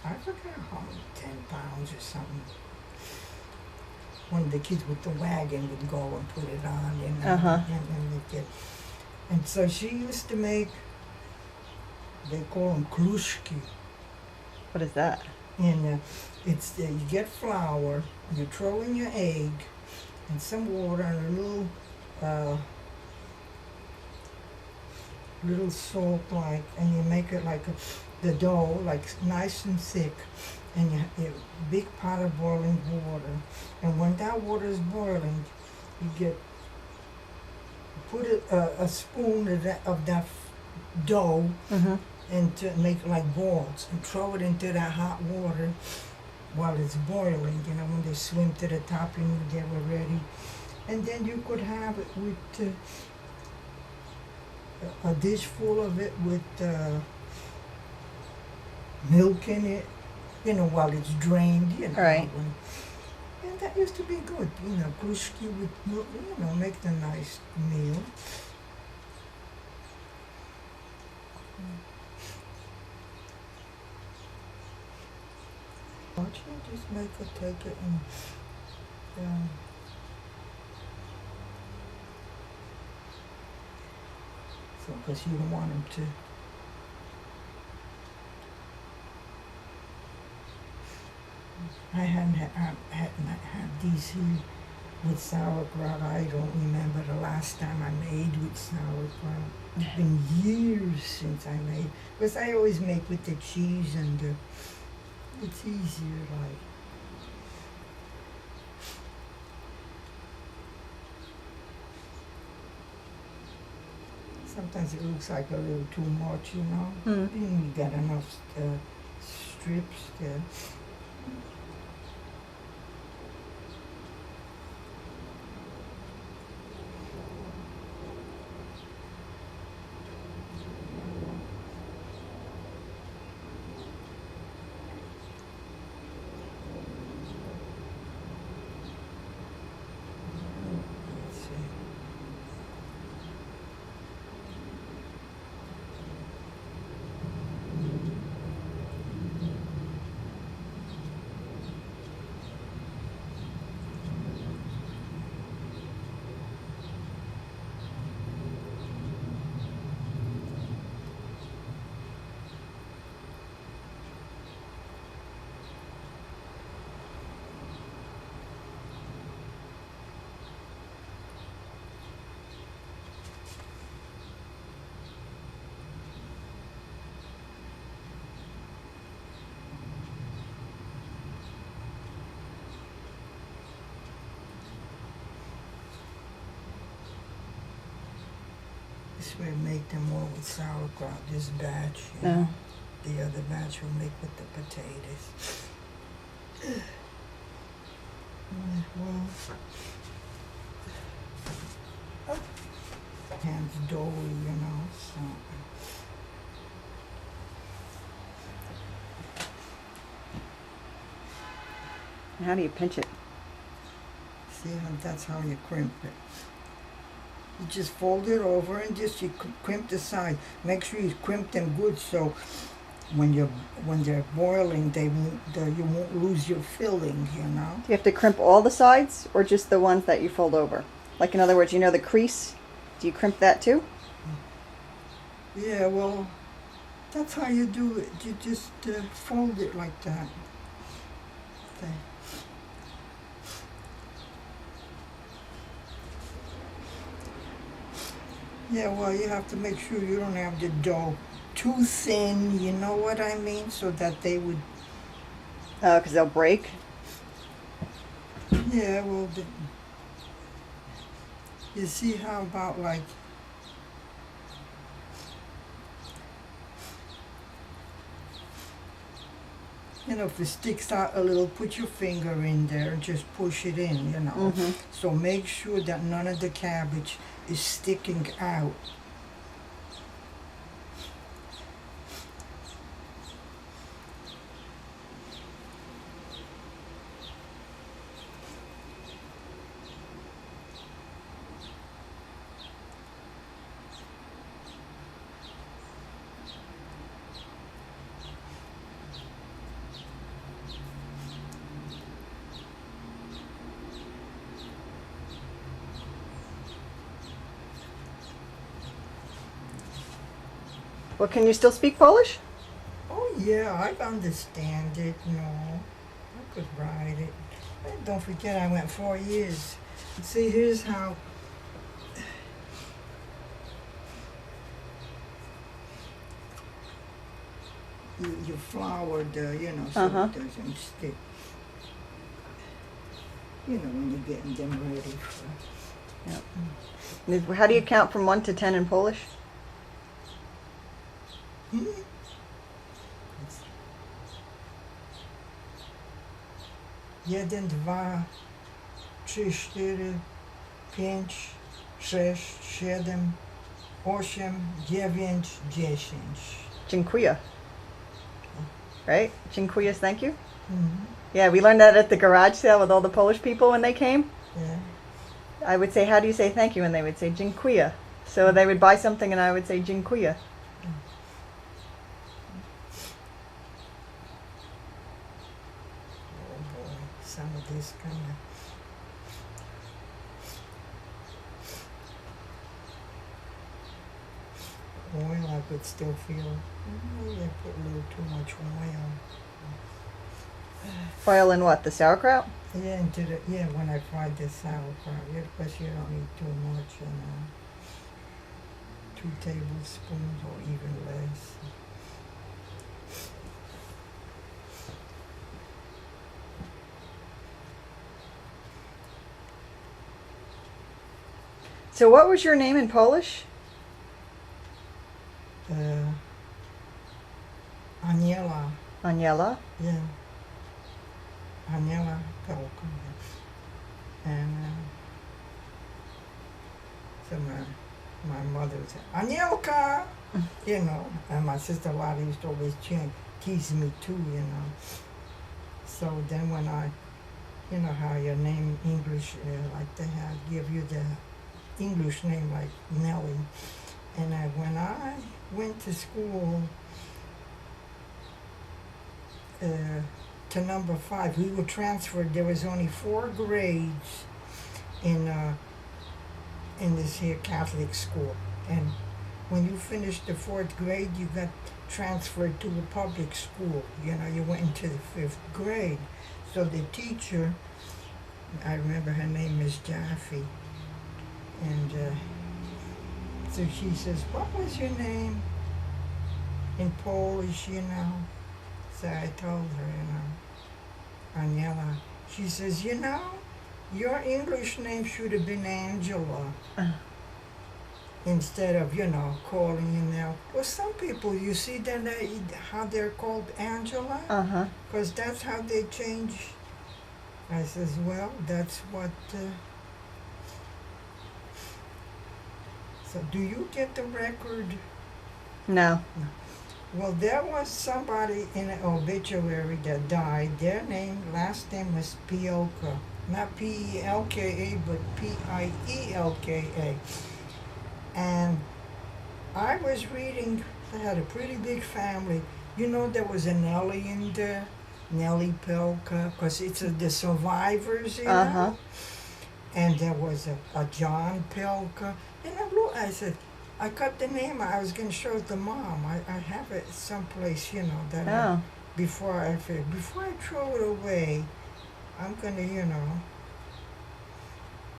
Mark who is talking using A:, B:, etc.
A: I forgot how many, 10 pounds or something. One of the kids with the wagon would go and put it on, you know, and they'd get. And so she used to make, they call them klushki.
B: What is that?
A: And it's you get flour, you throw in your egg, and some water and a little salt, like, and you make it like the dough, like nice and thick, and you big pot of boiling water, and when that water is boiling, you put a spoon of that dough, and to make like balls, and throw it into that hot water while it's boiling. You know, when they swim to the top, and you get it ready, and then you could have it with a dish full of it with milk in it, you know, while it's drained, you know.
B: Right.
A: And that used to be good, you know, klushki with milk, you know, make a nice meal. Why don't you just make her take it and so, because you don't want them to. I hadn't had these here with sauerkraut. I don't remember the last time I made with sauerkraut. It's been years since I made, because I always make with the cheese and it's easier, like. Sometimes it looks like a little too much, you know. You got enough strips there. This way make them all with sauerkraut, this batch, you know. The other batch we'll make with the potatoes. Well, hands doughy, you know, so.
B: How do you pinch it?
A: See, that's how you crimp it. You just fold it over and just you crimp the side. Make sure you crimp them good so when they're boiling, you won't lose your filling, you know.
B: Do you have to crimp all the sides or just the ones that you fold over? Like, in other words, you know the crease? Do you crimp that too?
A: Yeah, well, that's how you do it. You just fold it like that. Okay. Yeah, well, you have to make sure you don't have the dough too thin, you know what I mean? So that they would...
B: Because they'll break?
A: Yeah, well, you see how about like... You know, if it sticks out a little, put your finger in there and just push it in, you know. So make sure that none of the cabbage is sticking out.
B: Well, can you still speak Polish?
A: Oh yeah, I understand it, I could write it. And don't forget I went 4 years. See, here's how you flour the, so
B: Uh-huh.
A: it doesn't stick. When you're getting them ready for.
B: How do you count from 1 to 10 in Polish?
A: Hmm? 1, 2, 3, 4, 5, 6, 7, 8, 9, 10.
B: Dziękuję. Right? Dziękuję is thank you?
A: Mm-hmm.
B: Yeah, we learned that at the garage sale with all the Polish people when they came.
A: Yeah.
B: I would say, how do you say thank you? And they would say dziękuję. So they would buy something and I would say dziękuję.
A: Oh boy, some of this kind of. Oil I could still feel. Maybe I put a little too much oil.
B: Oil in what? The sauerkraut?
A: Yeah, when I fried the sauerkraut. Yeah, because you don't need too much, 2 tablespoons or even less.
B: So what was your name in Polish?
A: Aniela,
B: Aniela?
A: yeah. Aniela Pelka. And so my mother would say, Anielka! And my sister Lottie used to always tease me too, So then when how your name English, like they give you the English name like Nellie. And when I went to school to number 5, we were transferred. There was only 4 grades in this here Catholic school. And when you finished the 4th grade, you got transferred to a public school. You went into the 5th grade. So the teacher, I remember her name is Jaffe, and so she says, what was your name in Polish, So I told her, Aniela. She says, your English name should have been Angela. Instead of, calling you now. Well, some people, you see that how they're called Angela?
B: Uh-huh.
A: Because that's how they change. I says, well, that's what... So do you get the record?
B: No.
A: Well, there was somebody in an obituary that died. Their last name was Pioka. Not P-E-L-K-A, but P-I-E-L-K-A. And I was reading, they had a pretty big family. There was a Nellie in there, Nellie Pelka, because it's the survivors,
B: Uh-huh.
A: And there was a John Pelka. And I said, I cut the name. I was going to show it to Mom. I have it someplace, that
B: Oh.
A: before I throw it away, I'm going to,